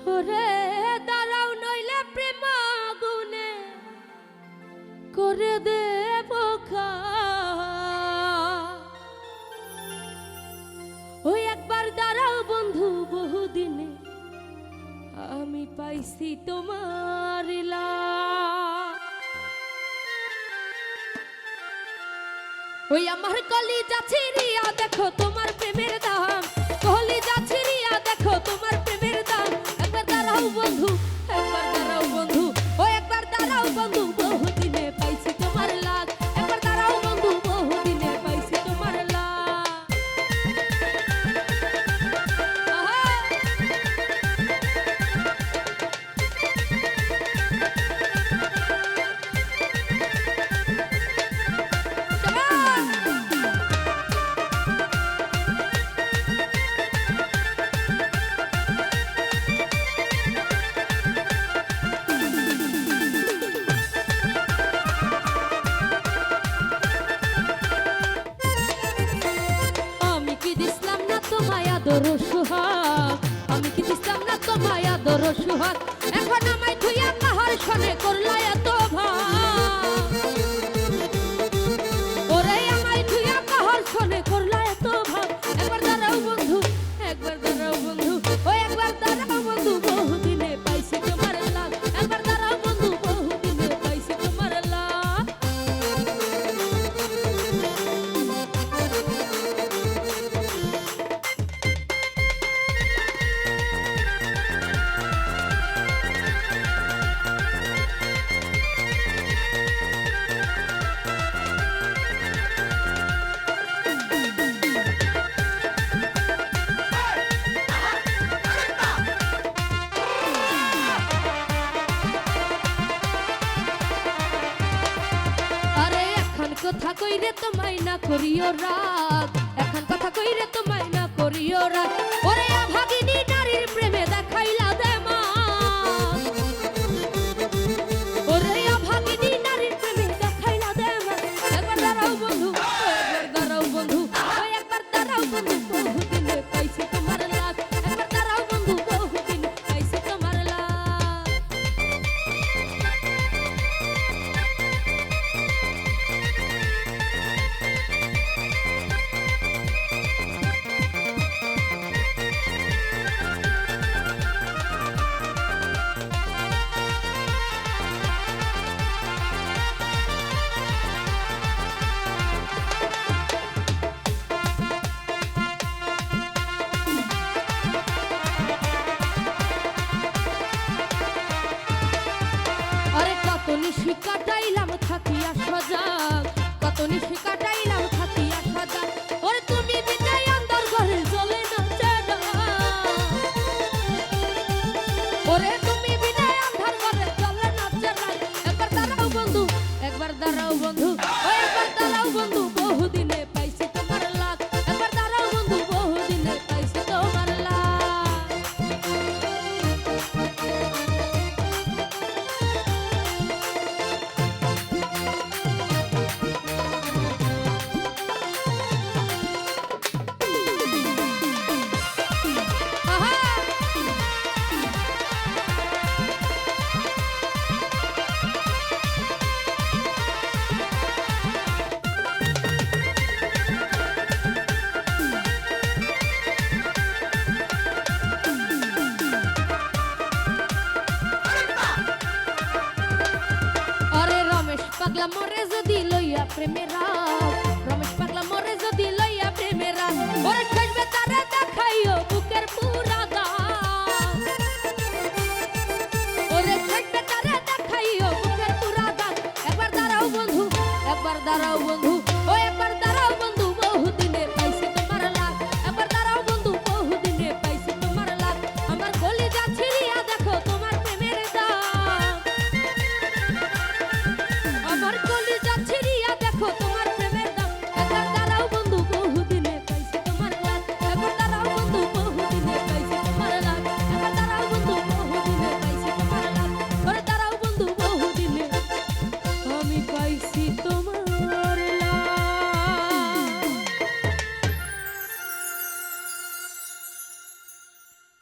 ওরে দাঁড়াও নইলে প্রেম আগুনে করে দেব ওই একবার দাঁড়াও বন্ধু বহুদিনে আমি পাইছি তোমার ওই আমার কলিজা ছিড়িয়া দেখো তোমার প্রেমের দাম কলিজা ছিড়িয়া দেখো তোমার প্রেমের দাম একবার দাঁড়াও বন্ধু ও একবার দাঁড়াও বন্ধু বহুদিনে পাইছি তোমার লাগ একবার দাঁড়াও বন্ধু বহুদিনে পাইছি তোমার লাগ সুহাগ আমি কি দিতাম না তোমায় আদর সুহাগ এখন আমায় ধুইয়া কাহার সনে করলা এত ভাগ ওরে আমায় ধুইয়া কাহার সনে করলা এত ভাগ একবার দাঁড়াও বন্ধু ও একবার দাঁড়াও বন্ধু বহুদিনে পাইছি তোমার লাগ একবার দাঁড়াও বন্ধু বহুদিনে পাইছি তোমার লাগ কথা কইরে তোমায় না করিও রাগ এখন কথা কইরে তোমায় না করিও রাগ ওরে ভাগিনী নারীর প্রেমে দেখাইলা দেমা ওরে ভাগিনী নারীর প্রেমে দেখাইলা দেমা একবার দাঁড়াও বন্ধু ও একবার দাঁড়াও বন্ধু বহুদিনে পাইছি তোমার লাগ একবার দাঁড়াও বন্ধু বহুদিনে পাইছি তোমার লাগ নিশি কাটাইলাম থাকিয়া সজাগ কত নিশি কাটাইলাম থাকিয়া সজাগ ওরে তুমি বিদায় অন্তর ঘরে চলে না চেনা ওরে তুমি বিদায় অন্তর ঘরে চলে না চেনা একবার দাঁড়াও বন্ধু ও একবার দাঁড়াও বন্ধু বহুদিনে পাইছি তোমার লাগ একবার দাঁড়াও বন্ধু বহুদিনে পাইছি তোমার লাগ পাগলা মরে যদি লইয়া প্রেমেরা